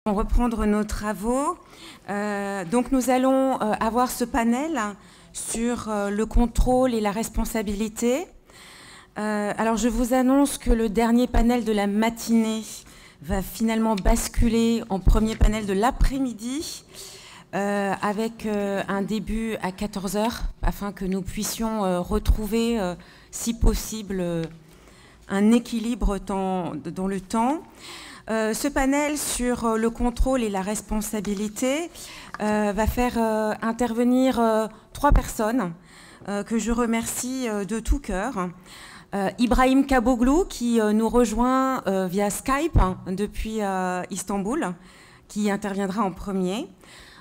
Reprendre nos travaux. Donc nous allons avoir ce panel sur le contrôle et la responsabilité. Alors je vous annonce que le dernier panel de la matinée va finalement basculer en premier panel de l'après-midi avec un début à 14 h afin que nous puissions retrouver, si possible, un équilibre dans le temps. Ce panel sur le contrôle et la responsabilité va faire intervenir 3 personnes que je remercie de tout cœur. Ibrahim Kaboglou qui nous rejoint via Skype depuis Istanbul, qui interviendra en premier.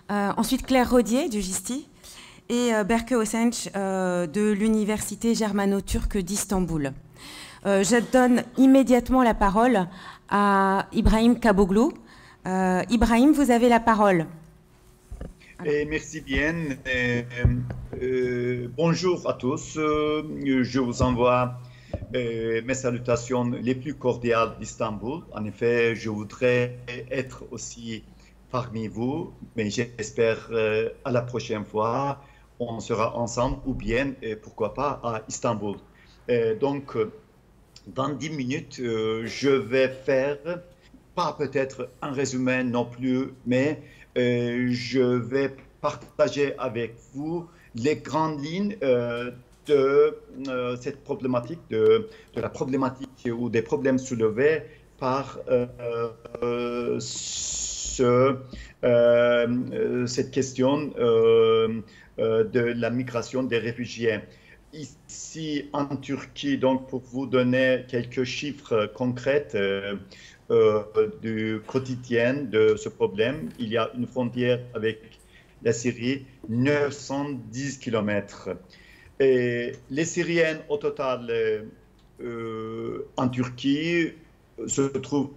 Ensuite Claire Rodier du GISTI et Berke Osenç de l'Université germano-turque d'Istanbul. Je donne immédiatement la parole à Ibrahim Kaboglou. Ibrahim, vous avez la parole. Merci bien. Bonjour à tous. Je vous envoie mes salutations les plus cordiales d'Istanbul. En effet, je voudrais être aussi parmi vous, mais j'espère à la prochaine fois, on sera ensemble ou bien, pourquoi pas, à Istanbul. Donc, dans 10 minutes, je vais faire, pas peut-être un résumé non plus, mais je vais partager avec vous les grandes lignes de cette problématique, de la problématique ou des problèmes soulevés par cette question de la migration des réfugiés. Ici en Turquie, donc pour vous donner quelques chiffres concrets du quotidien de ce problème, il y a une frontière avec la Syrie, 910 km. Et les Syriens au total en Turquie se trouvent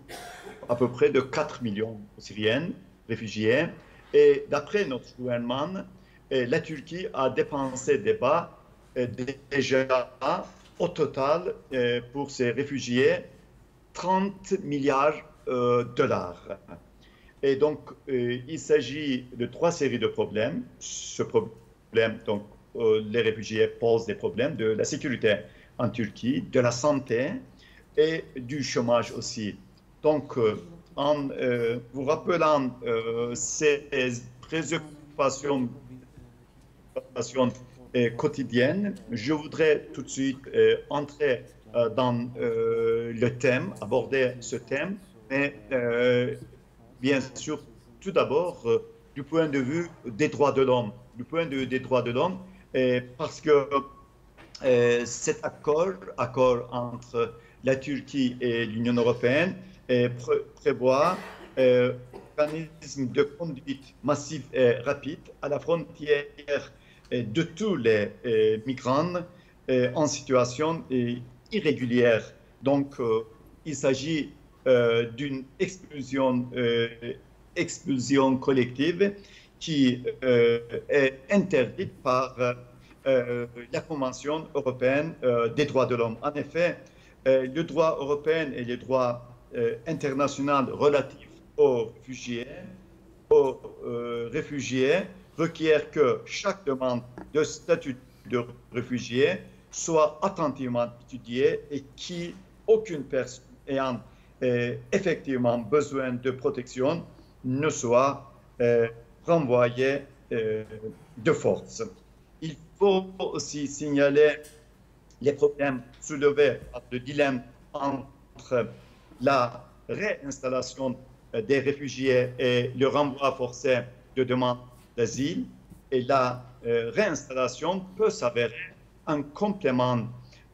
à peu près de 4 millions de Syriens réfugiés. Et d'après notre gouvernement, la Turquie a dépensé déjà au total pour ces réfugiés 30 milliards de dollars. Et donc, il s'agit de 3 séries de problèmes. Ce problème, donc, les réfugiés posent des problèmes de la sécurité en Turquie, de la santé et du chômage aussi. Donc, en vous rappelant ces préoccupations quotidienne, je voudrais tout de suite entrer dans le thème, aborder ce thème, mais bien sûr, tout d'abord, du point de vue des droits de l'homme. Du point de vue des droits de l'homme, parce que cet accord entre la Turquie et l'Union européenne prévoit un mécanisme de conduite massive et rapide à la frontière de tous les migrants en situation irrégulière. Donc, il s'agit d'une expulsion collective qui est interdite par la Convention européenne des droits de l'homme. En effet, le droit européen et le droit international relatif aux réfugiés requiert que chaque demande de statut de réfugié soit attentivement étudiée et qu'aucune personne ayant effectivement besoin de protection ne soit renvoyée de force. Il faut aussi signaler les problèmes soulevés par le dilemme entre la réinstallation des réfugiés et le renvoi forcé de demandes d'asile, et la réinstallation peut s'avérer un complément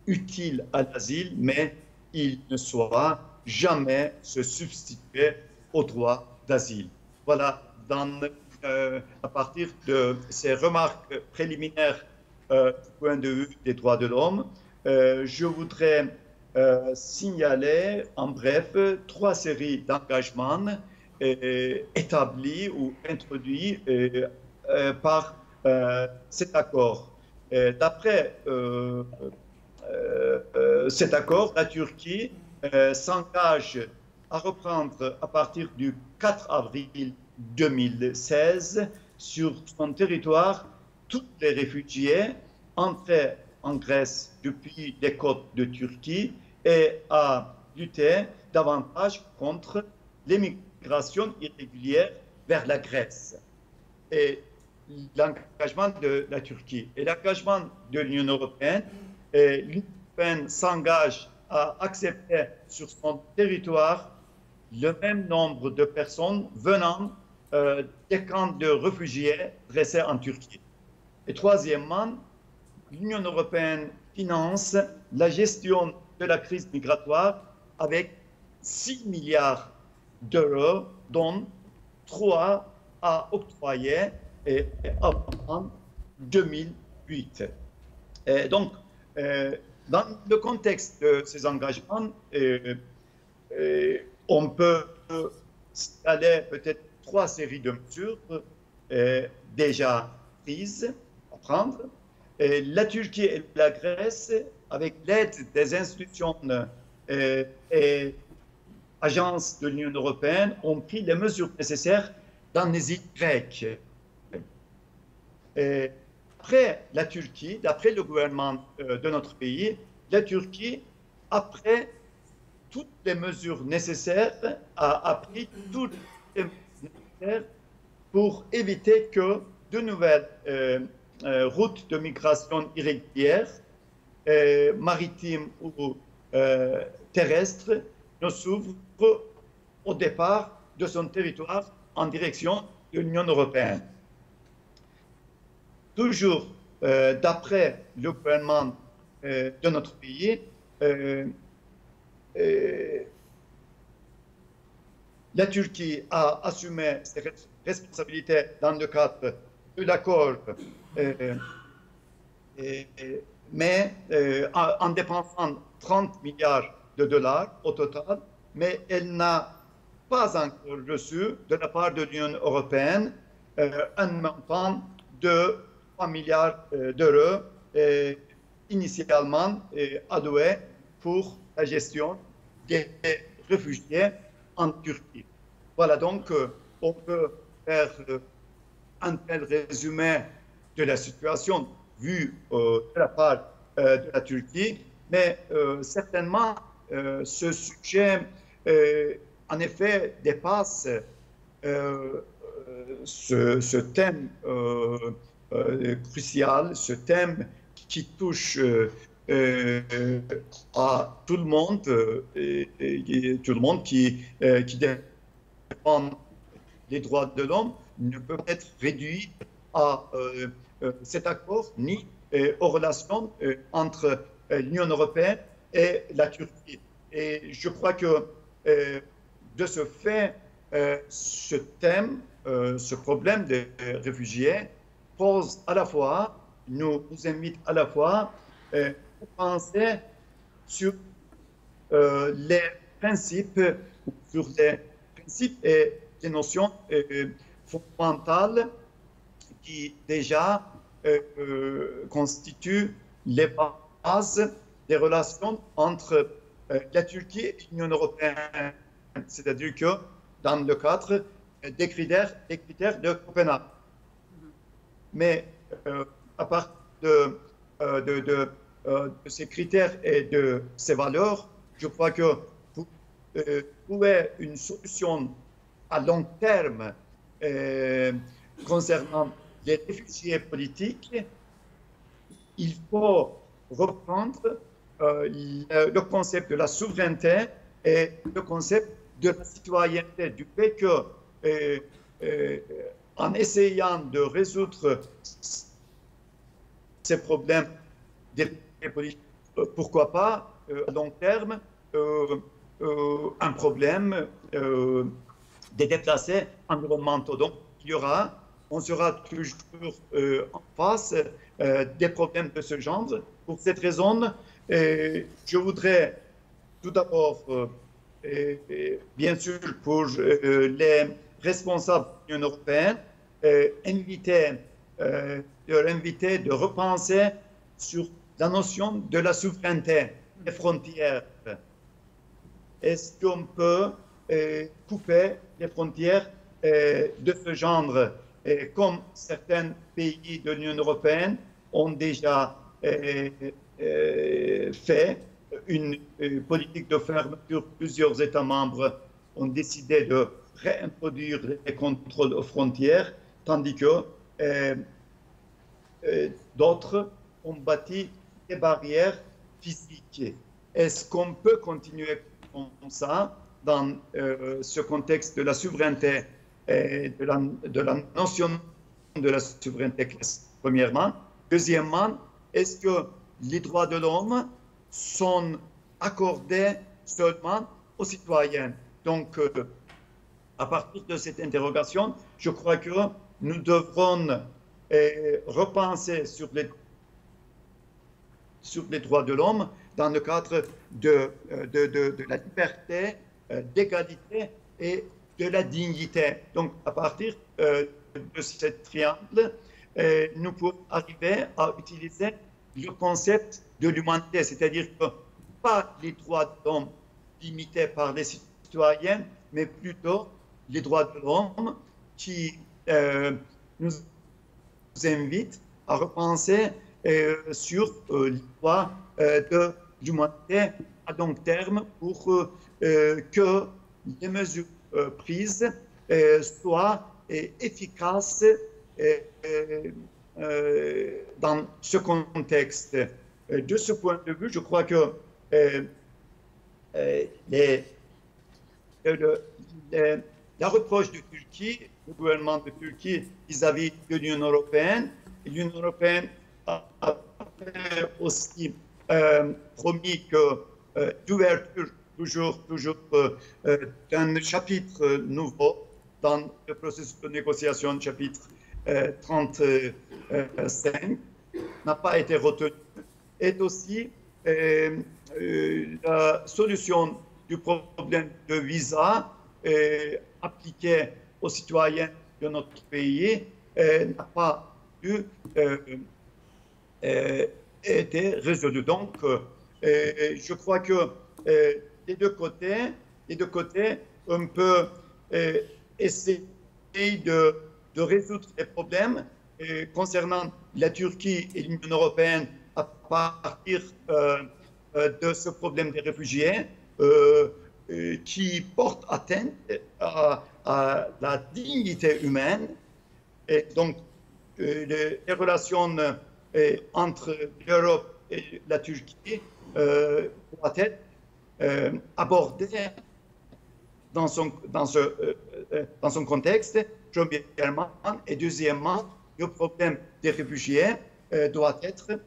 utile à l'asile, mais il ne saurait jamais se substituer au droit d'asile. Voilà, à partir de ces remarques préliminaires du point de vue des droits de l'homme, je voudrais signaler en bref 3 séries d'engagements établis ou introduits par cet accord. D'après cet accord, la Turquie s'engage à reprendre à partir du 4 avril 2016 sur son territoire tous les réfugiés entrés en Grèce depuis les côtes de Turquie et à lutter davantage contre l'immigration irrégulière vers la Grèce. Et l'engagement de la Turquie et l'engagement de l'Union européenne, l'Union européenne s'engage à accepter sur son territoire le même nombre de personnes venant des camps de réfugiés dressés en Turquie. Et troisièmement, l'Union européenne finance la gestion de la crise migratoire avec 6 milliards d'euros, dont 3 à octroyer en 2008. Et donc, dans le contexte de ces engagements, on peut aller peut-être 3 séries de mesures déjà prises à prendre. La Turquie et la Grèce, avec l'aide des institutions et agences de l'Union européenne, ont pris les mesures nécessaires dans les îles grecques. Après la Turquie, d'après le gouvernement de notre pays, la Turquie, après toutes les mesures nécessaires, a pris toutes les mesures nécessaires pour éviter que de nouvelles routes de migration irrégulières, maritimes ou terrestres, ne s'ouvrent au départ de son territoire en direction de l'Union européenne. Toujours d'après le gouvernement de notre pays, la Turquie a assumé ses responsabilités dans le cadre de l'accord, mais en dépensant 30 milliards de dollars au total, mais elle n'a pas encore reçu de la part de l'Union européenne un montant de 3 milliards d'euros initialement alloués pour la gestion des réfugiés en Turquie. Voilà, donc on peut faire un tel résumé de la situation vue de la part de la Turquie, mais certainement ce sujet en effet dépasse ce thème crucial, ce thème qui touche à tout le monde, tout le monde qui défend les droits de l'homme ne peut être réduit à cet accord ni aux relations entre l'Union européenne et la Turquie. Et je crois que de ce fait, ce thème, ce problème des réfugiés pose à la fois, nous invite à la fois à penser sur les principes, sur les principes et les notions fondamentales qui déjà constituent les bases des relations entre la Turquie et l'Union européenne, c'est-à-dire que dans le cadre des critères de Copenhague. Mais à part de ces critères et de ces valeurs, je crois que pour trouver une solution à long terme concernant les réfugiés politiques, il faut reprendre le concept de la souveraineté et le concept de la citoyenneté, du fait que en essayant de résoudre ces problèmes des politiques, pourquoi pas à long terme un problème des déplacés environnementaux. Donc on sera toujours en face des problèmes de ce genre. Pour cette raison, je voudrais tout d'abord, bien sûr, pour les responsables de l'Union européenne, leur inviter de repenser sur la notion de la souveraineté des frontières. Est-ce qu'on peut couper les frontières de ce genre, comme certains pays de l'Union européenne ont déjà fait une politique de fermeture. Plusieurs États membres ont décidé de réintroduire les contrôles aux frontières, tandis que d'autres ont bâti des barrières physiques. Est-ce qu'on peut continuer comme ça dans ce contexte de la souveraineté et de la notion de la souveraineté, premièrement? Deuxièmement, est-ce que les droits de l'homme sont accordés seulement aux citoyens? Donc, à partir de cette interrogation, je crois que nous devrons repenser sur les droits de l'homme dans le cadre de la liberté, d'égalité et de la dignité. Donc, à partir de ce triangle, nous pouvons arriver à utiliser le concept de l'humanité, c'est-à-dire que pas les droits de l'homme limités par les citoyens, mais plutôt les droits de l'homme qui nous invitent à repenser sur les droits de l'humanité à long terme pour que les mesures prises soient efficaces dans ce contexte. De ce point de vue, je crois que la reproche de Turquie, le gouvernement de Turquie vis-à-vis de l'Union européenne, l'Union européenne a aussi promis que l'ouverture toujours d'un chapitre nouveau dans le processus de négociation, chapitre 35, n'a pas été retenu, est aussi la solution du problème de visa appliqué aux citoyens de notre pays n'a pas été résolue. Donc, je crois que des deux côtés, on peut essayer de résoudre les problèmes concernant la Turquie et l'Union européenne à partir de ce problème des réfugiés qui porte atteinte à la dignité humaine. Et donc, les relations entre l'Europe et la Turquie doivent être abordées dans son contexte, premièrement, et deuxièmement, le problème des réfugiés doit être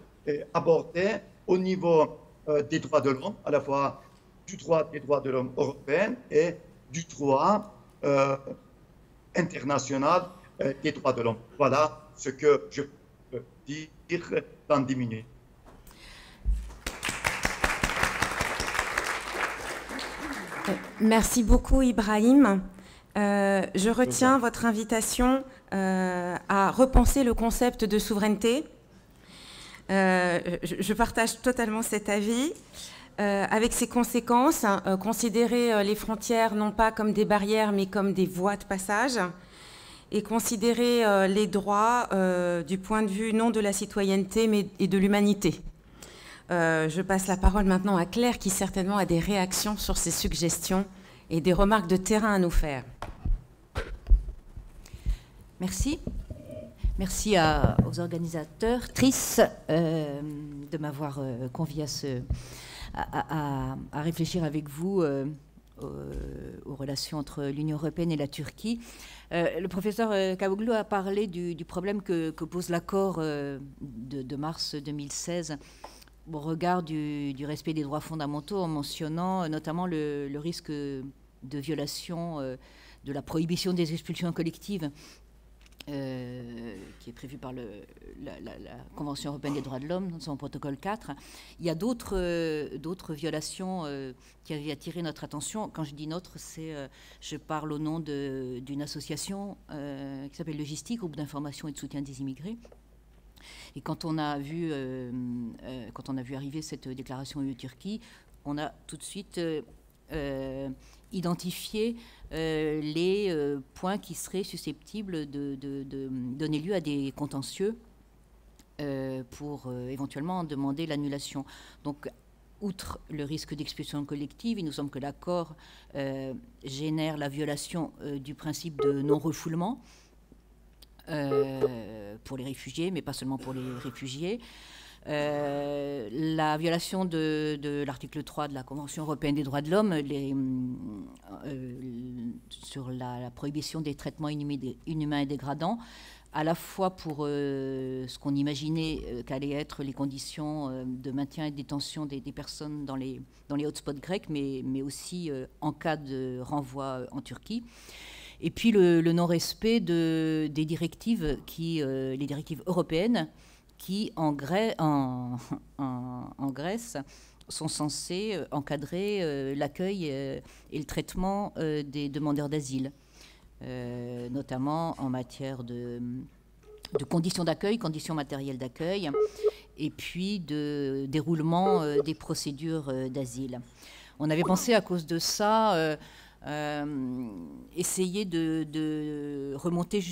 abordé au niveau des droits de l'homme, à la fois du droit des droits de l'homme européen et du droit international des droits de l'homme. Voilà ce que je peux dire dans 10 minutes. Merci beaucoup, Ibrahim. Je retiens votre invitation à repenser le concept de souveraineté. Je partage totalement cet avis. Avec ses conséquences, considérer les frontières non pas comme des barrières, mais comme des voies de passage, et considérer les droits du point de vue non de la citoyenneté, mais et de l'humanité. Je passe la parole maintenant à Claire, qui certainement a des réactions sur ces suggestions et des remarques de terrain à nous faire. Merci. Merci aux organisateurs, Tris, de m'avoir convié à réfléchir avec vous aux relations entre l'Union européenne et la Turquie. Le professeur Kavoglu a parlé du problème que pose l'accord de mars 2016 au regard du respect des droits fondamentaux, en mentionnant notamment le risque de violation de la prohibition des expulsions collectives qui est prévu par la Convention européenne des droits de l'homme, dans son protocole 4. Il y a d'autres violations qui avaient attiré notre attention. Quand je dis notre, je parle au nom d'une association qui s'appelle Logistique, groupe d'information et de soutien des immigrés. Et quand on a vu arriver cette déclaration UE-Turquie, on a tout de suite identifier les points qui seraient susceptibles de donner lieu à des contentieux pour éventuellement demander l'annulation. Donc, outre le risque d'expulsion collective, il nous semble que l'accord génère la violation du principe de non-refoulement pour les réfugiés, mais pas seulement pour les réfugiés. La violation de l'article 3 de la Convention européenne des droits de l'homme sur la prohibition des traitements inhumains et dégradants, à la fois pour ce qu'on imaginait qu'allaient être les conditions de maintien et de détention des personnes dans les hotspots grecs, mais aussi en cas de renvoi en Turquie. Et puis le non-respect des directives, les directives européennes, qui en Grèce sont censées encadrer l'accueil et le traitement des demandeurs d'asile, notamment en matière de conditions d'accueil, conditions matérielles d'accueil, et puis de déroulement des procédures d'asile. On avait pensé à cause de ça essayer de remonter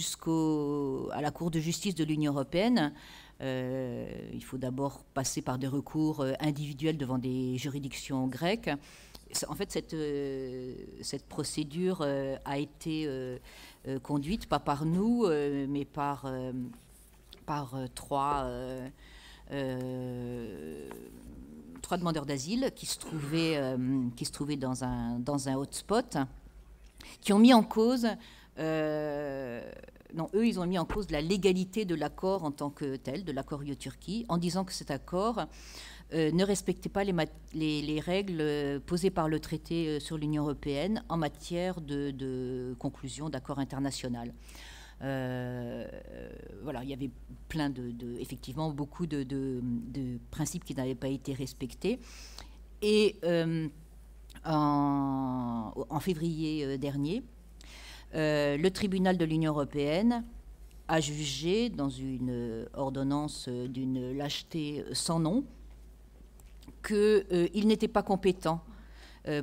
à la Cour de justice de l'Union européenne. Il faut d'abord passer par des recours individuels devant des juridictions grecques. En fait, cette procédure a été conduite, pas par nous, mais par trois demandeurs d'asile qui se trouvaient dans un hotspot, qui ont mis en cause... ils ont mis en cause la légalité de l'accord en tant que tel, de l'accord UE-Turquie, en disant que cet accord ne respectait pas les règles posées par le traité sur l'Union européenne en matière de conclusion d'accords internationaux. Il y avait effectivement beaucoup de principes qui n'avaient pas été respectés. Et en février dernier, le tribunal de l'Union européenne a jugé, dans une ordonnance d'une lâcheté sans nom, qu'il n'était pas compétent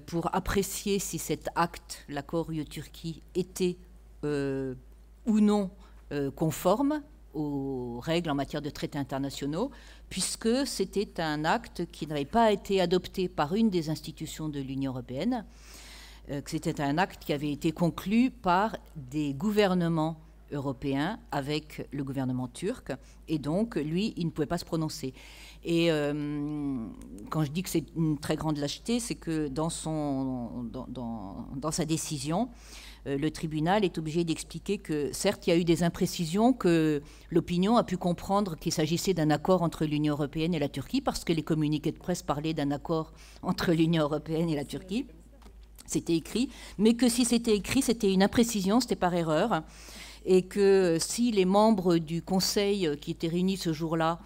pour apprécier si cet acte, l'accord UE-Turquie, était ou non conforme aux règles en matière de traités internationaux, puisque c'était un acte qui n'avait pas été adopté par une des institutions de l'Union européenne, que c'était un acte qui avait été conclu par des gouvernements européens avec le gouvernement turc, et donc lui, il ne pouvait pas se prononcer. Et quand je dis que c'est une très grande lâcheté, c'est que dans sa décision, le tribunal est obligé d'expliquer que, certes, il y a eu des imprécisions, que l'opinion a pu comprendre qu'il s'agissait d'un accord entre l'Union européenne et la Turquie, parce que les communiqués de presse parlaient d'un accord entre l'Union européenne et la Turquie. C'était écrit, mais que si c'était écrit, c'était une imprécision, c'était par erreur, et que si les membres du Conseil qui étaient réunis ce jour-là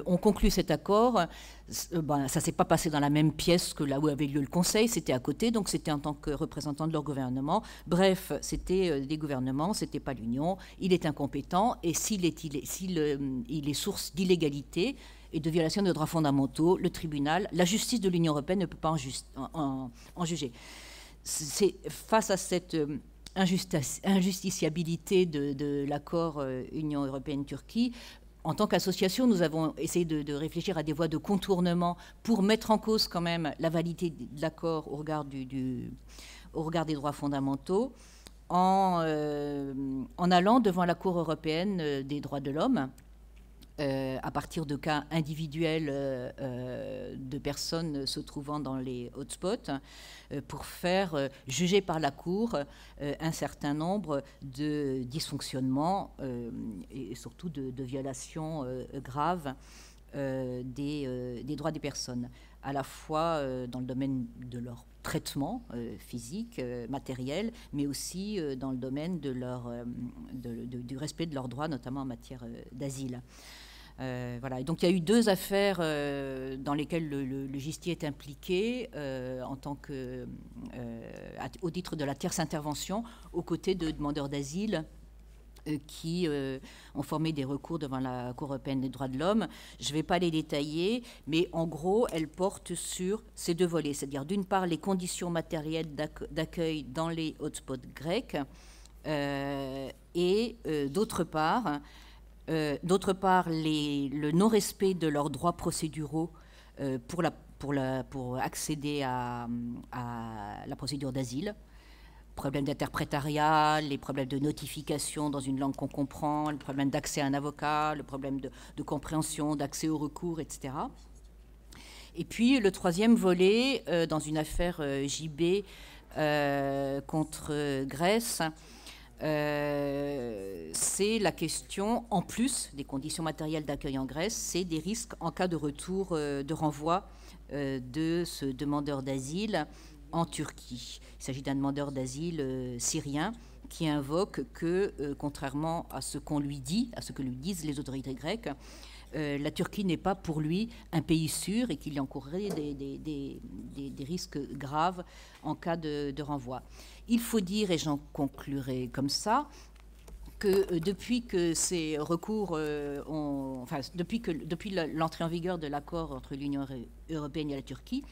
ont conclu cet accord, ça ne s'est pas passé dans la même pièce que là où avait lieu le Conseil, c'était à côté, donc c'était en tant que représentant de leur gouvernement. Bref, c'était des gouvernements, c'était pas l'Union, il est incompétent, et s'il est source d'illégalité et de violation de droits fondamentaux, le tribunal, la justice de l'Union européenne ne peut pas en juger. C'est face à cette injusticiabilité de l'accord Union européenne-Turquie. En tant qu'association, nous avons essayé de réfléchir à des voies de contournement pour mettre en cause quand même la validité de l'accord au regard des droits fondamentaux, en allant devant la Cour européenne des droits de l'homme, à partir de cas individuels de personnes se trouvant dans les hotspots, pour faire juger par la Cour un certain nombre de dysfonctionnements et surtout de violations graves des droits des personnes, à la fois dans le domaine de leur traitement physique, matériel, mais aussi dans le domaine du respect de leurs droits, notamment en matière d'asile. Et donc il y a eu deux affaires dans lesquelles le Gistier est impliqué au titre de la tierce intervention, aux côtés de demandeurs d'asile qui ont formé des recours devant la Cour européenne des droits de l'homme. Je ne vais pas les détailler, mais en gros, elles portent sur ces deux volets, c'est-à-dire d'une part les conditions matérielles d'accueil dans les hotspots grecs, et d'autre part, le non-respect de leurs droits procéduraux pour accéder à la procédure d'asile. Problèmes d'interprétariat, les problèmes de notification dans une langue qu'on comprend, le problème d'accès à un avocat, le problème de compréhension, d'accès au recours, etc. Et puis le troisième volet, dans une affaire JB contre Grèce, c'est la question, en plus des conditions matérielles d'accueil en Grèce, c'est des risques en cas de retour, de renvoi de ce demandeur d'asile en Turquie. Il s'agit d'un demandeur d'asile syrien qui invoque que, contrairement à ce qu'on lui dit, à ce que lui disent les autorités grecques, la Turquie n'est pas pour lui un pays sûr et qu'il y encourrait des risques graves en cas de renvoi. Il faut dire, et j'en conclurai comme ça, que depuis que ces recours depuis l'entrée en vigueur de l'accord entre l'Union européenne et la Turquie,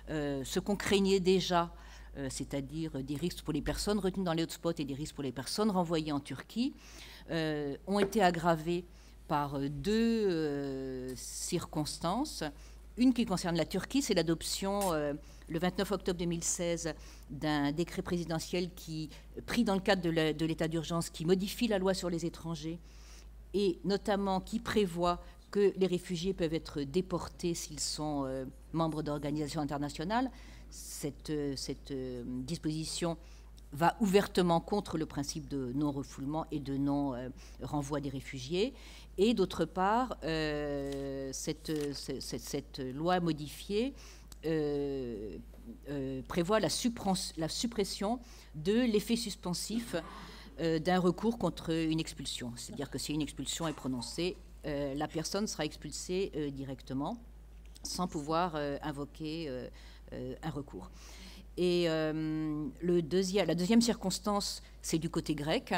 ce qu'on craignait déjà, c'est-à-dire des risques pour les personnes retenues dans les hotspots et des risques pour les personnes renvoyées en Turquie, ont été aggravés par deux circonstances. Une qui concerne la Turquie, c'est l'adoption le 29 octobre 2016 d'un décret présidentiel pris dans le cadre de l'état d'urgence qui modifie la loi sur les étrangers et notamment qui prévoit que les réfugiés peuvent être déportés s'ils sont membres d'organisations internationales. Cette disposition va ouvertement contre le principe de non-refoulement et de non-renvoi des réfugiés. Et d'autre part, cette loi modifiée prévoit la suppression de l'effet suspensif d'un recours contre une expulsion. C'est-à-dire que si une expulsion est prononcée, la personne sera expulsée directement sans pouvoir invoquer un recours. Et la deuxième circonstance, c'est du côté grec.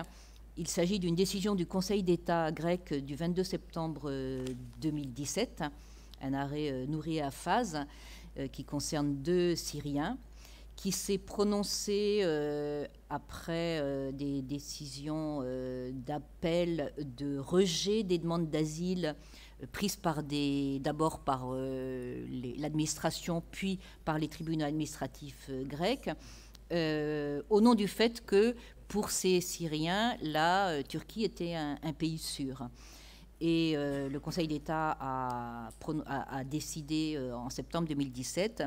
Il s'agit d'une décision du Conseil d'État grec du 22 septembre 2017, un arrêt Nouri Hafaz, qui concerne deux Syriens, qui s'est prononcé après des décisions d'appel, de rejet des demandes d'asile prises d'abord par l'administration, puis par les tribunaux administratifs grecs, au nom du fait que pour ces Syriens, la Turquie était un pays sûr. Et le Conseil d'État a décidé en septembre 2017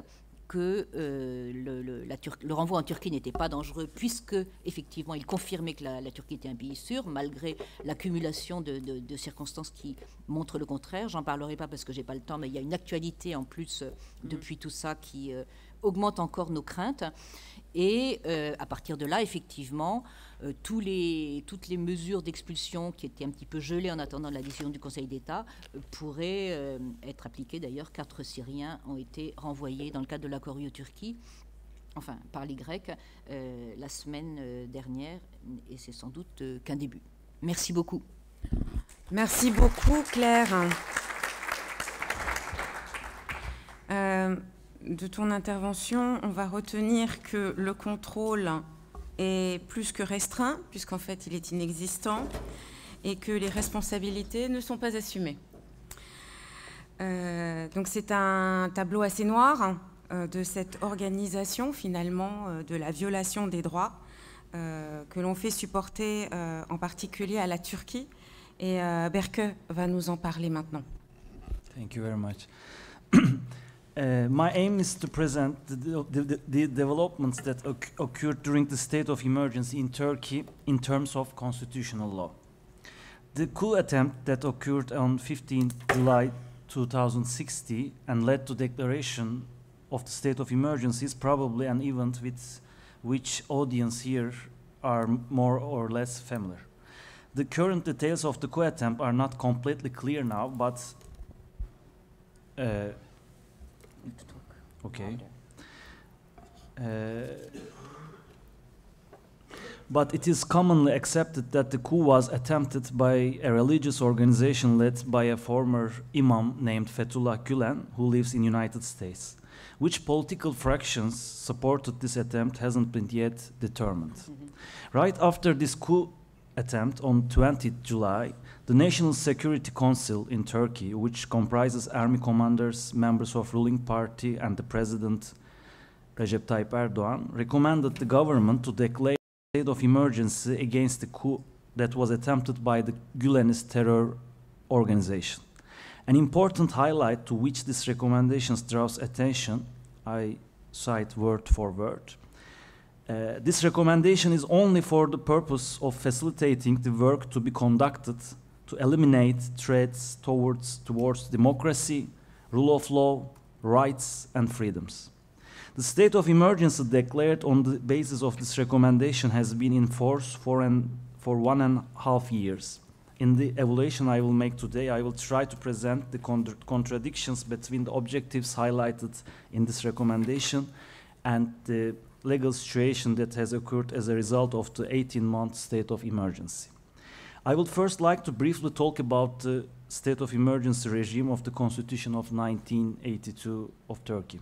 que le renvoi en Turquie n'était pas dangereux puisque, effectivement, il confirmait que la Turquie était un pays sûr, malgré l'accumulation de circonstances qui montrent le contraire. J'en parlerai pas parce que j'ai pas le temps, mais il y a une actualité en plus depuis tout ça qui augmente encore nos craintes. Et à partir de là, effectivement, toutes les mesures d'expulsion qui étaient un petit peu gelées en attendant la décision du Conseil d'État pourraient être appliquées. D'ailleurs, 4 Syriens ont été renvoyés dans le cadre de l'accord UE-Turquie, enfin par les Grecs, la semaine dernière, et c'est sans doute qu'un début. Merci beaucoup. Merci beaucoup, Claire. De ton intervention, on va retenir que le contrôle est plus que restreint, puisqu'en fait il est inexistant, et que les responsabilités ne sont pas assumées. Donc c'est un tableau assez noir de cette organisation, finalement, de la violation des droits que l'on fait supporter en particulier à la Turquie. Et Berke va nous en parler maintenant. Thank you very much. My aim is to present the developments that occurred during the state of emergency in Turkey in terms of constitutional law. The coup attempt that occurred on 15 July 2016 and led to declaration of the state of emergency is probably an event with which audience here are more or less familiar. The current details of the coup attempt are not completely clear now, but okay. but it is commonly accepted that the coup was attempted by a religious organization led by a former imam named Fethullah Gülen, who lives in the United States. Which political fractions supported this attempt hasn't been yet determined. Right after this coup attempt on 20th July, the National Security Council in Turkey, which comprises army commanders, members of ruling party, and the president Recep Tayyip Erdogan, recommended the government to declare a state of emergency against the coup that was attempted by the Gülenist terror organization. An important highlight to which this recommendation draws attention, I cite word for word, this recommendation is only for the purpose of facilitating the work to be conducted to eliminate threats towards democracy, rule of law, rights, and freedoms. The state of emergency declared on the basis of this recommendation has been in force for 1.5 years. In the evaluation I will make today, I will try to present the contradictions between the objectives highlighted in this recommendation and the legal situation that has occurred as a result of the 18-month state of emergency. I would first like to briefly talk about the state of emergency regime of the Constitution of 1982 of Turkey.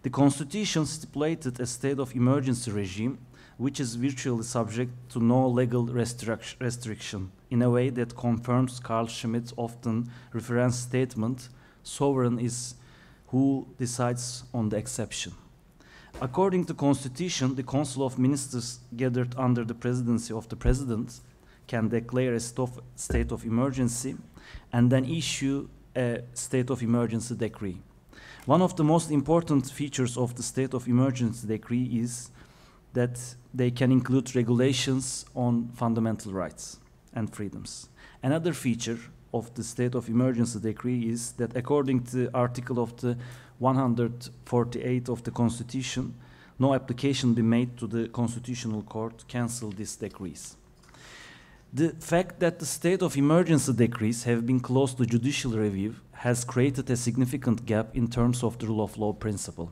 The Constitution stipulated a state of emergency regime which is virtually subject to no legal restriction, in a way that confirms Carl Schmitt's often referenced statement, sovereign is who decides on the exception. According to the Constitution, the Council of Ministers gathered under the presidency of the President can declare a state of emergency and then issue a state of emergency decree. One of the most important features of the state of emergency decree is that they can include regulations on fundamental rights and freedoms. Another feature of the state of emergency decree is that according to the article of the 148 of the Constitution, no application be made to the Constitutional Court to cancel these decrees. The fact that the state of emergency decrees have been closed to judicial review has created a significant gap in terms of the rule of law principle.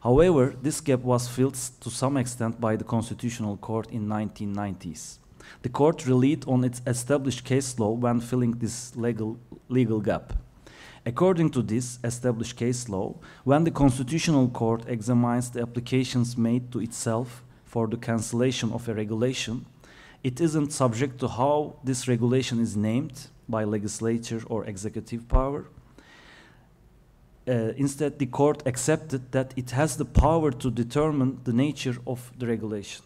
However, this gap was filled to some extent by the Constitutional Court in 1990s. The court relied on its established case law when filling this legal gap. According to this established case law, when the Constitutional Court examines the applications made to itself for the cancellation of a regulation, it isn't subject to how this regulation is named by legislature or executive power. Instead, the court accepted that it has the power to determine the nature of the regulation.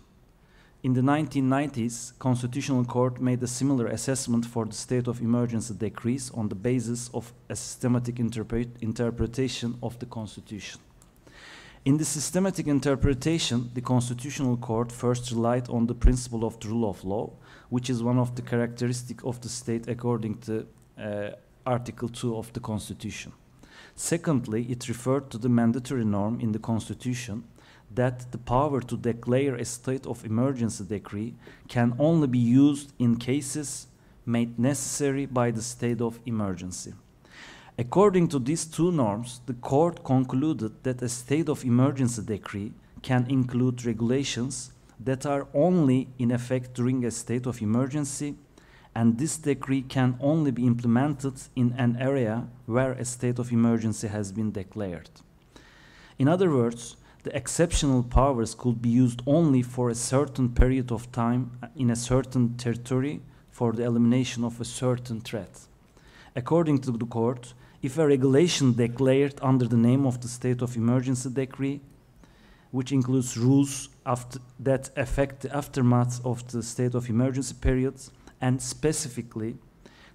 In the 1990s, Constitutional Court made a similar assessment for the state of emergency decrees on the basis of a systematic interpretation of the Constitution. In the systematic interpretation, the Constitutional Court first relied on the principle of the rule of law, which is one of the characteristics of the state according to Article 2 of the Constitution. Secondly, it referred to the mandatory norm in the Constitution that the power to declare a state of emergency decree can only be used in cases made necessary by the state of emergency. According to these two norms, the court concluded that a state of emergency decree can include regulations that are only in effect during a state of emergency, and this decree can only be implemented in an area where a state of emergency has been declared. In other words, the exceptional powers could be used only for a certain period of time in a certain territory for the elimination of a certain threat. According to the court, if a regulation declared under the name of the state of emergency decree, which includes rules that affect the aftermath of the state of emergency periods, and specifically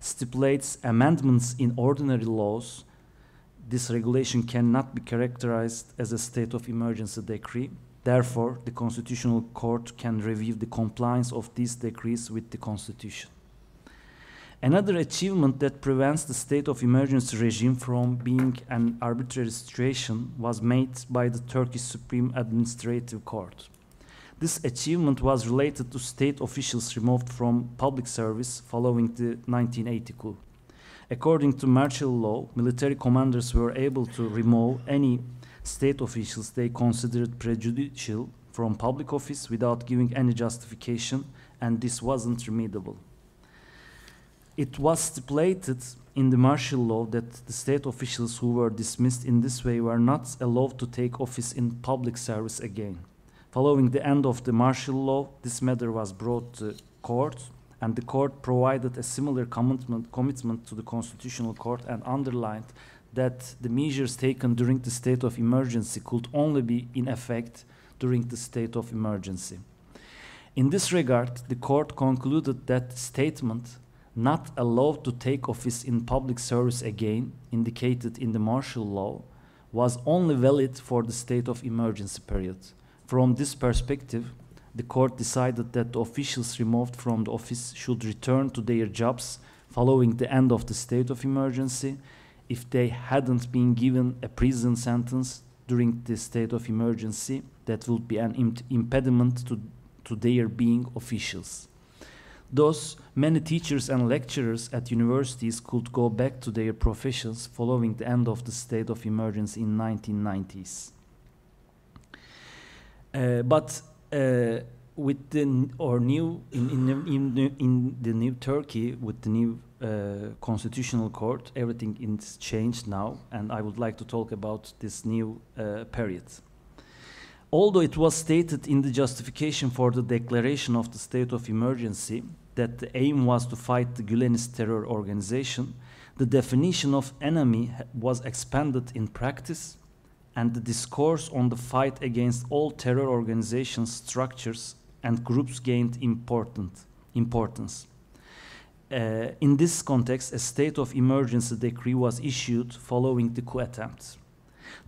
stipulates amendments in ordinary laws, this regulation cannot be characterized as a state of emergency decree. Therefore, the Constitutional Court can review the compliance of these decrees with the Constitution. Another achievement that prevents the state of emergency regime from being an arbitrary situation was made by the Turkish Supreme Administrative Court. This achievement was related to state officials removed from public service following the 1980 coup. According to martial law, military commanders were able to remove any state officials they considered prejudicial from public office without giving any justification, and this wasn't remediable. It was stipulated in the martial law that the state officials who were dismissed in this way were not allowed to take office in public service again. Following the end of the martial law, this matter was brought to court, and the court provided a similar commitment to the Constitutional Court and underlined that the measures taken during the state of emergency could only be in effect during the state of emergency. In this regard, the court concluded that the statement "not allowed to take office in public service again" indicated in the martial law was only valid for the state of emergency period. From this perspective, the court decided that the officials removed from the office should return to their jobs following the end of the state of emergency if they hadn't been given a prison sentence during the state of emergency that would be an impediment to their being officials. Thus, many teachers and lecturers at universities could go back to their professions following the end of the state of emergency in 1990s. With the new Turkey, with the new constitutional court, everything is changed now, and I would like to talk about this new period. Although it was stated in the justification for the declaration of the state of emergency that the aim was to fight the Gülenist terror organization, the definition of enemy was expanded in practice, and the discourse on the fight against all terror organizations, structures, and groups gained importance. In this context, a state of emergency decree was issued following the coup attempt.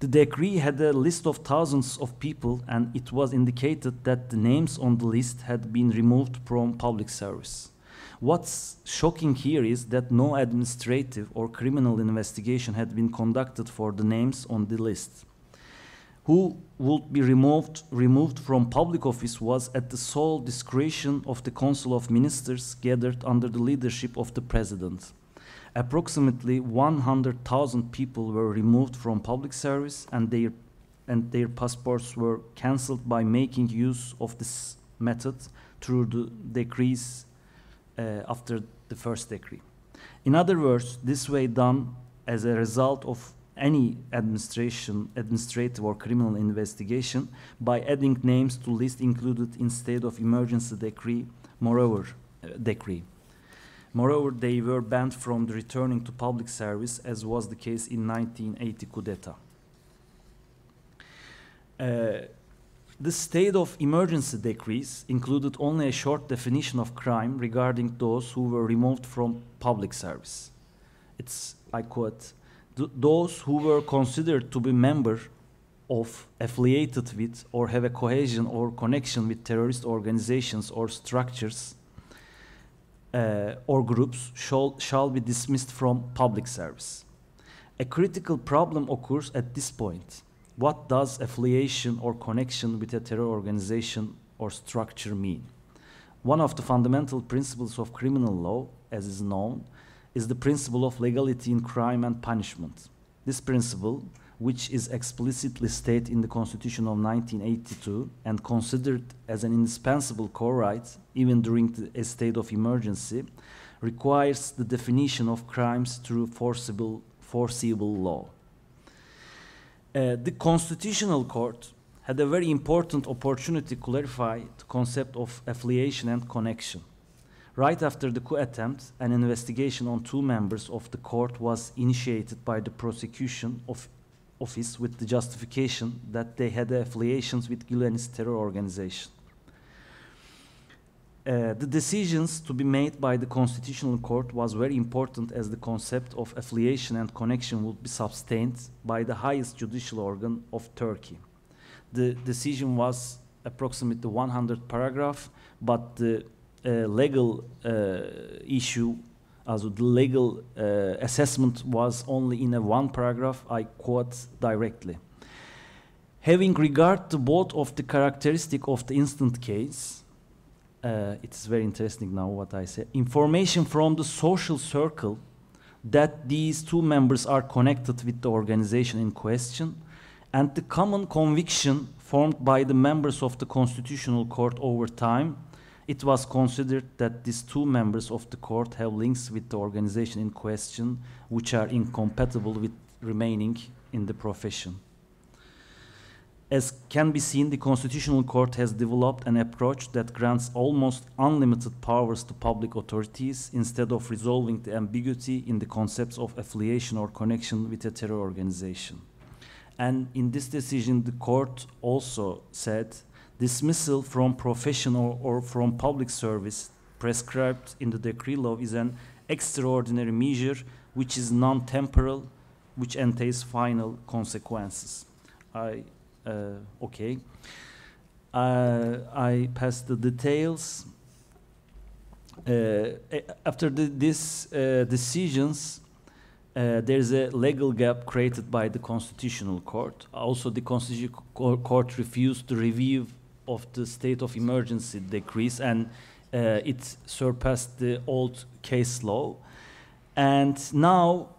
The decree had a list of thousands of people, and it was indicated that the names on the list had been removed from public service. What's shocking here is that no administrative or criminal investigation had been conducted for the names on the list. Who would be removed from public office was at the sole discretion of the Council of Ministers gathered under the leadership of the President. Approximately 100,000 people were removed from public service, and their passports were cancelled by making use of this method through the decrees after the first decree. In other words, this way done as a result of any administrative or criminal investigation by adding names to list included in state of emergency decree. Moreover, they were banned from returning to public service, as was the case in 1980 coup d'etat. The state of emergency decrees included only a short definition of crime regarding those who were removed from public service. It's, I quote, "Those who were considered to be members of, affiliated with, or have a cohesion or connection with terrorist organizations or structures or groups shall be dismissed from public service." A critical problem occurs at this point. What does affiliation or connection with a terror organization or structure mean? One of the fundamental principles of criminal law, as is known, is the principle of legality in crime and punishment. This principle, which is explicitly stated in the Constitution of 1982 and considered as an indispensable core right even during a state of emergency, requires the definition of crimes through foreseeable law. The Constitutional Court had a very important opportunity to clarify the concept of affiliation and connection. Right after the coup attempt, an investigation on 2 members of the court was initiated by the prosecution office with the justification that they had affiliations with Gülenist terror organization. The decisions to be made by the Constitutional Court was very important, as the concept of affiliation and connection would be sustained by the highest judicial organ of Turkey. The decision was approximately 100 paragraphs, but the legal issue, also the legal assessment, was only in a 1 paragraph. I quote directly. "Having regard to both of the characteristic of the instant case," it's very interesting now what I say, "information from the social circle that these 2 members are connected with the organization in question, and the common conviction formed by the members of the Constitutional Court over time, it was considered that these two members of the court have links with the organization in question, which are incompatible with remaining in the profession. As can be seen, the Constitutional Court has developed an approach that grants almost unlimited powers to public authorities instead of resolving the ambiguity in the concepts of affiliation or connection with a terror organization. And in this decision, the court also said dismissal from profession or from public service prescribed in the decree law is an extraordinary measure which is non-temporal, which entails final consequences. Okay. I passed the details. After these decisions, there is a legal gap created by the Constitutional Court. Also, the Constitutional Court refused the review of the state of emergency decrees, and it surpassed the old case law. And now,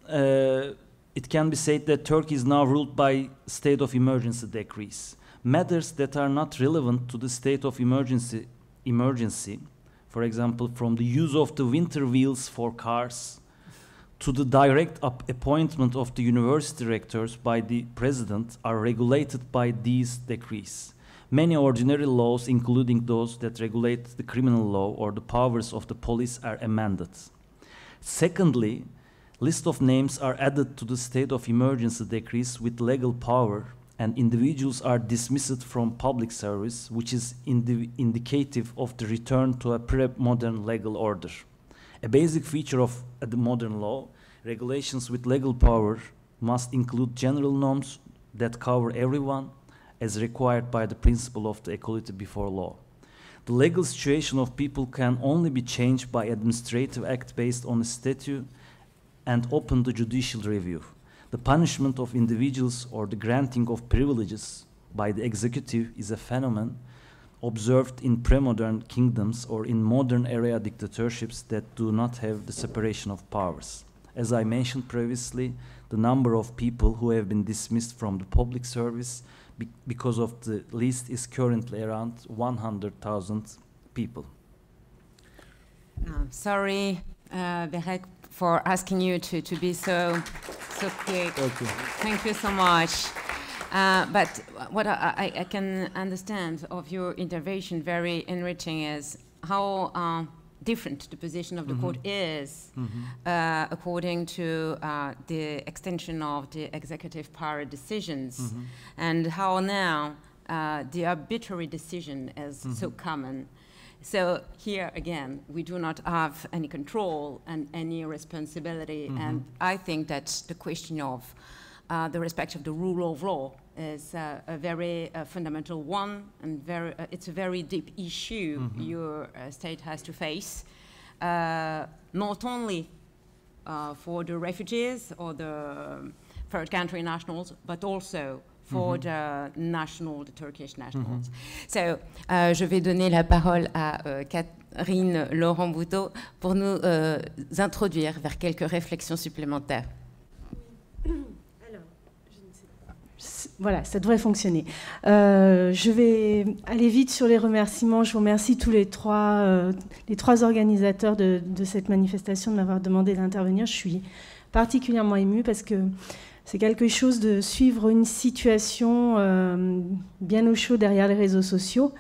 it can be said that Turkey is now ruled by state of emergency decrees. Matters that are not relevant to the state of emergency, for example, from the use of the winter wheels for cars to the direct appointment of the university rectors by the president, are regulated by these decrees. Many ordinary laws, including those that regulate the criminal law or the powers of the police, are amended. Secondly, list of names are added to the state of emergency decrees with legal power, and individuals are dismissed from public service, which is indicative of the return to a pre-modern legal order. A basic feature of the modern law, regulations with legal power must include general norms that cover everyone, as required by the principle of the equality before law. The legal situation of people can only be changed by administrative act based on a statute and open to judicial review. The punishment of individuals or the granting of privileges by the executive is a phenomenon observed in pre-modern kingdoms or in modern area dictatorships that do not have the separation of powers. As I mentioned previously, the number of people who have been dismissed from the public service because of the list is currently around 100,000 people. Sorry, Berek, for asking you to be so quick. Okay. Thank you so much. But what I can understand of your intervention, very enriching, is how different the position of the court is according to the extension of the executive power decisions, and how now the arbitrary decision is so common. So here again, we do not have any control and any responsibility, and I think that the question of the respect of the rule of law is a very fundamental one, and it's a very deep issue your state has to face, not only for the refugees or the third country nationals, but also for the Turkish nationals. So, je vais donner la parole à Catherine Laurent-Bouteau pour nous introduire vers quelques réflexions supplémentaires. Alors, je ne sais pas. Voilà, ça devrait fonctionner. Je vais aller vite sur les remerciements. Je vous remercie tous les trois organisateurs de cette manifestation de m'avoir demandé d'intervenir. Je suis particulièrement émue parce que c'est quelque chose de suivre une situation bien au chaud derrière les réseaux sociaux.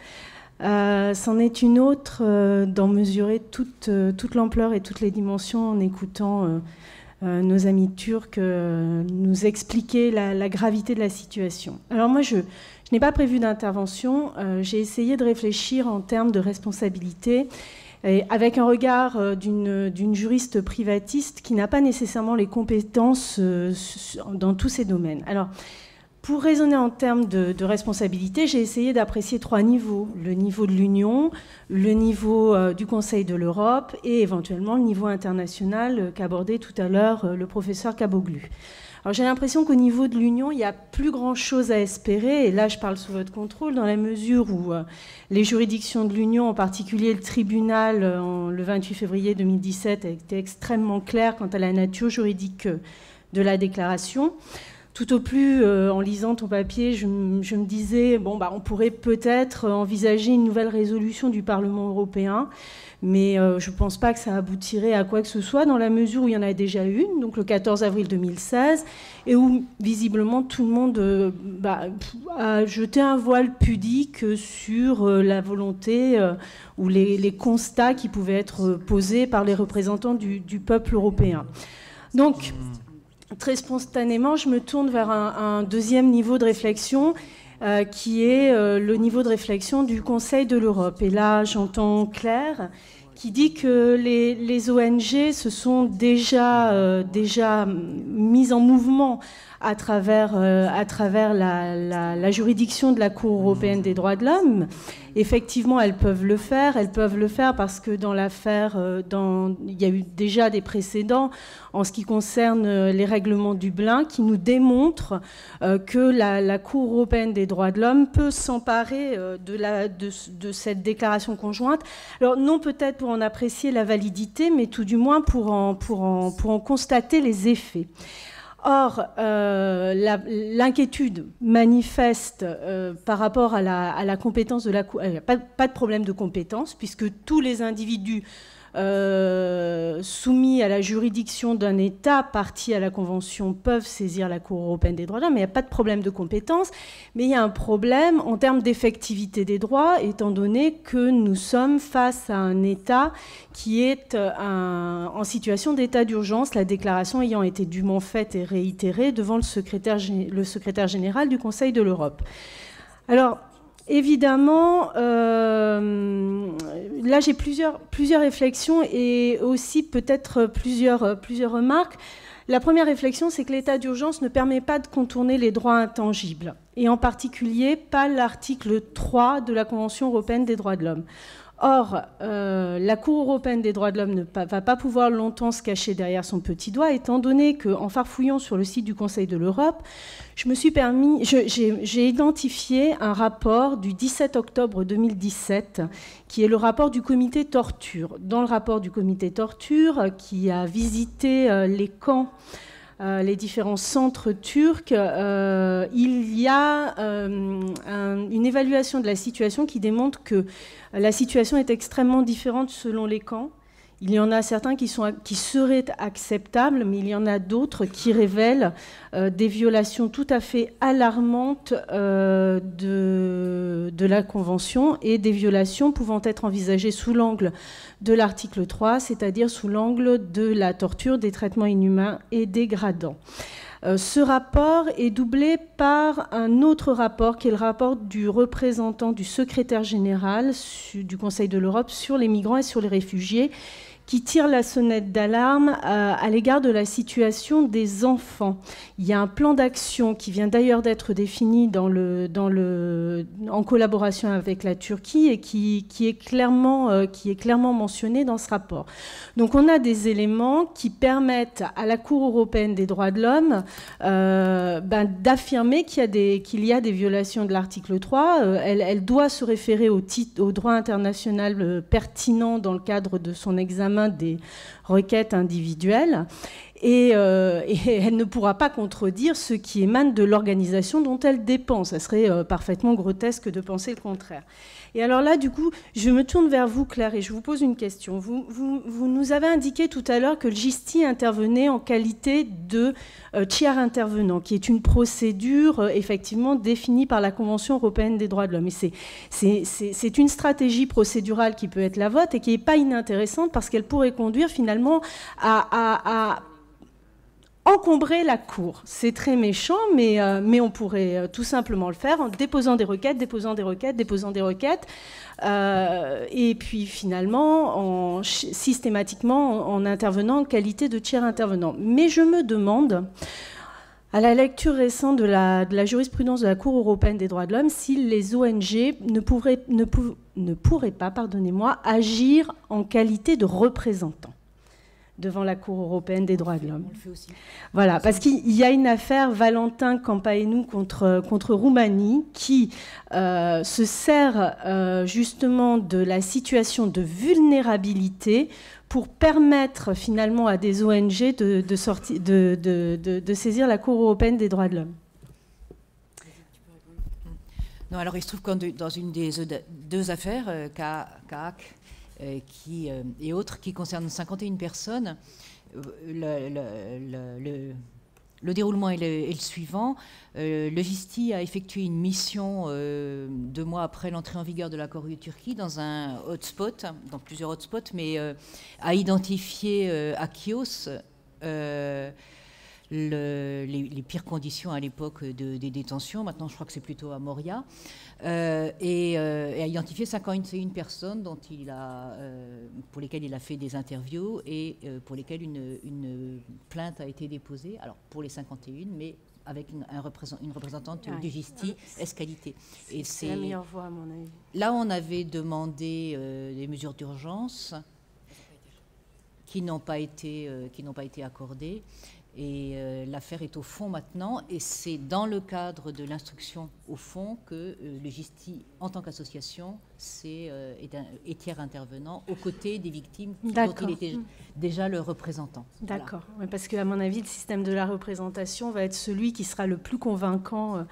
C'en est une autre d'en mesurer toute l'ampleur et toutes les dimensions en écoutant nos amis turcs nous expliquer la gravité de la situation. Alors moi, je n'ai pas prévu d'intervention. J'ai essayé de réfléchir en termes de responsabilité, et avec un regard d'une juriste privatiste qui n'a pas nécessairement les compétences dans tous ces domaines. Alors, pour raisonner en termes de responsabilité, j'ai essayé d'apprécier trois niveaux. Le niveau de l'Union, le niveau du Conseil de l'Europe et éventuellement le niveau international qu'abordait tout à l'heure le professeur Kaboglu. Alors j'ai l'impression qu'au niveau de l'Union, il n'y a plus grand-chose à espérer, et là je parle sous votre contrôle, dans la mesure où les juridictions de l'Union, en particulier le tribunal, le 28 février 2017, a été extrêmement clair quant à la nature juridique de la déclaration. Tout au plus, en lisant ton papier, je me disais, bon, on pourrait peut-être envisager une nouvelle résolution du Parlement européen, mais je ne pense pas que ça aboutirait à quoi que ce soit, dans la mesure où il y en a déjà une, donc le 14 avril 2016, et où visiblement tout le monde a jeté un voile pudique sur la volonté ou les constats qui pouvaient être posés par les représentants du peuple européen. Donc, très spontanément, je me tourne vers un deuxième niveau de réflexion qui est le niveau de réflexion du Conseil de l'Europe. Et là, j'entends Claire qui dit que les ONG se sont déjà mises en mouvement à travers la juridiction de la Cour européenne des droits de l'homme. Effectivement, elles peuvent le faire parce que dans l'affaire, il y a eu déjà des précédents en ce qui concerne les règlements Dublin qui nous démontrent que la Cour européenne des droits de l'homme peut s'emparer de cette déclaration conjointe. Alors non peut-être pour en apprécier la validité, mais tout du moins pour en constater les effets. Or, l'inquiétude manifeste par rapport à la compétence de la Cour, il n'y a pas de problème de compétence, puisque tous les individus soumis à la juridiction d'un État parti à la Convention peuvent saisir la Cour européenne des droits de l'homme, mais il n'y a pas de problème de compétence, mais il y a un problème en termes d'effectivité des droits, étant donné que nous sommes face à un État qui est en situation d'état d'urgence, la déclaration ayant été dûment faite et réitérée devant le secrétaire général du Conseil de l'Europe. Alors, évidemment, là j'ai plusieurs réflexions et aussi peut-être plusieurs remarques. La première réflexion, c'est que l'état d'urgence ne permet pas de contourner les droits intangibles, et en particulier pas l'article 3 de la Convention européenne des droits de l'homme. Or, la Cour européenne des droits de l'homme ne va pas pouvoir longtemps se cacher derrière son petit doigt, étant donné qu'en farfouillant sur le site du Conseil de l'Europe, j'ai identifié un rapport du 17 octobre 2017, qui est le rapport du comité torture. Dans le rapport du comité torture, qui a visité les camps, les différents centres turcs, il y a une évaluation de la situation qui démontre que la situation est extrêmement différente selon les camps. Il y en a certains qui seraient acceptables, mais il y en a d'autres qui révèlent des violations tout à fait alarmantes de la Convention et des violations pouvant être envisagées sous l'angle de l'article 3, c'est-à-dire sous l'angle de la torture, des traitements inhumains et dégradants. Ce rapport est doublé par un autre rapport, qui est le rapport du représentant du secrétaire général du Conseil de l'Europe sur les migrants et sur les réfugiés, qui tire la sonnette d'alarme à l'égard de la situation des enfants. Il y a un plan d'action qui vient d'ailleurs d'être défini en collaboration avec la Turquie et qui est clairement mentionné dans ce rapport. Donc on a des éléments qui permettent à la Cour européenne des droits de l'homme d'affirmer qu'il y a des violations de l'article 3. Elle doit se référer au droit international pertinent dans le cadre de son examen des requêtes individuelles et elle ne pourra pas contredire ce qui émane de l'organisation dont elle dépend. Ça serait parfaitement grotesque de penser le contraire. Et alors là, du coup, je me tourne vers vous, Claire, et je vous pose une question. Vous nous avez indiqué tout à l'heure que le GISTI intervenait en qualité de tiers intervenant, qui est une procédure effectivement définie par la Convention européenne des droits de l'homme. Et c'est une stratégie procédurale qui peut être la vôtre et qui n'est pas inintéressante parce qu'elle pourrait conduire finalement à encombrer la Cour. C'est très méchant, mais on pourrait tout simplement le faire en déposant des requêtes, et puis finalement, systématiquement, en intervenant en qualité de tiers intervenant. Mais je me demande, à la lecture récente de la jurisprudence de la Cour européenne des droits de l'homme, si les ONG ne pourraient pas, agir en qualité de représentants devant la Cour européenne des droits de l'homme. Voilà, parce qu'il y a une affaire Valentin Campaeanu contre Roumanie qui se sert justement de la situation de vulnérabilité pour permettre finalement à des ONG de saisir la Cour européenne des droits de l'homme? Non, alors il se trouve que dans une des deux affaires, CAAC et autres, qui concernent 51 personnes, le déroulement est le suivant. Le GISTI a effectué une mission 2 mois après l'entrée en vigueur de l'accord UE-Turquie dans un hotspot, dans plusieurs hotspots, mais a identifié à Chios les pires conditions à l'époque des détentions. Maintenant, je crois que c'est plutôt à Moria. Et a identifié 51 personnes pour lesquelles il a fait des interviews et pour lesquelles une plainte a été déposée. Alors, pour les 51, mais avec une représentante du GISTI, Escalité. Et c'est la meilleure voie, à mon avis. Là, on avait demandé des mesures d'urgence qui n'ont pas été accordées. Et l'affaire est au fond maintenant, et c'est dans le cadre de l'instruction au fond que le GISTI, en tant qu'association, est tiers intervenant aux côtés des victimes dont il était déjà le représentant. D'accord, voilà. Parce qu'à mon avis, le système de la représentation va être celui qui sera le plus convaincant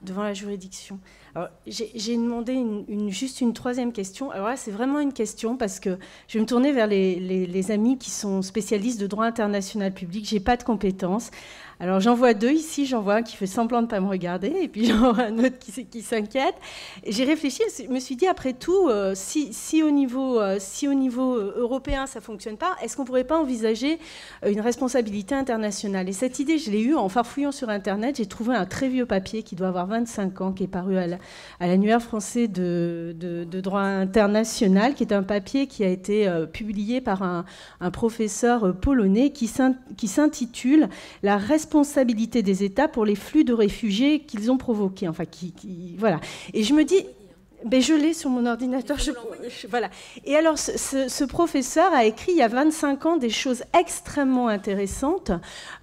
devant la juridiction. Alors, j'ai demandé juste une troisième question. Alors là, c'est vraiment une question parce que je vais me tourner vers les amis qui sont spécialistes de droit international public. Je n'ai pas de compétences. Alors j'en vois 2 ici, j'en vois un qui fait semblant de ne pas me regarder, et puis j'en vois un autre qui s'inquiète. J'ai réfléchi, je me suis dit, après tout, si au niveau européen ça ne fonctionne pas, est-ce qu'on ne pourrait pas envisager une responsabilité internationale? Et cette idée, je l'ai eue en farfouillant sur Internet. J'ai trouvé un très vieux papier qui doit avoir 25 ans, qui est paru à l'annuaire français de droit international, qui est un papier qui a été publié par un professeur polonais qui s'intitule « La responsabilité des États pour les flux de réfugiés qu'ils ont provoqués ». Enfin, voilà. Et je me dis... Ben, je l'ai sur mon ordinateur. Voilà. Et alors, ce professeur a écrit il y a 25 ans des choses extrêmement intéressantes.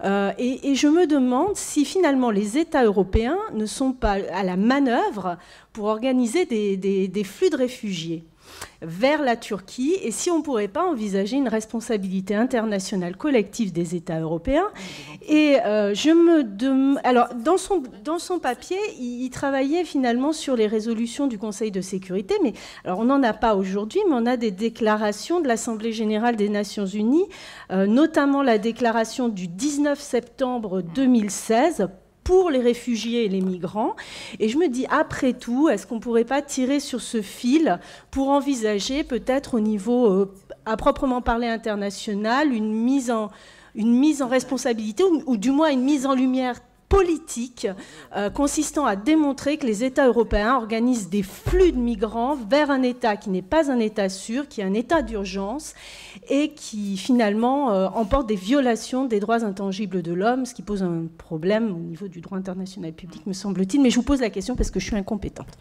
Et je me demande si finalement les États européens ne sont pas à la manœuvre pour organiser des flux de réfugiés vers la Turquie, et si on ne pourrait pas envisager une responsabilité internationale collective des États européens. Et alors, dans son papier, il travaillait finalement sur les résolutions du Conseil de sécurité, mais alors on n'en a pas aujourd'hui, mais on a des déclarations de l'Assemblée générale des Nations unies, notamment la déclaration du 19 septembre 2016 pour les réfugiés et les migrants. Et je me dis, après tout, est-ce qu'on ne pourrait pas tirer sur ce fil pour envisager peut-être au niveau, à proprement parler international, une mise en responsabilité, ou du moins une mise en lumière politique consistant à démontrer que les États européens organisent des flux de migrants vers un État qui n'est pas un État sûr, qui est un État d'urgence et qui finalement emporte des violations des droits intangibles de l'homme, ce qui pose un problème au niveau du droit international public, me semble-t-il. Mais je vous pose la question parce que je suis incompétente.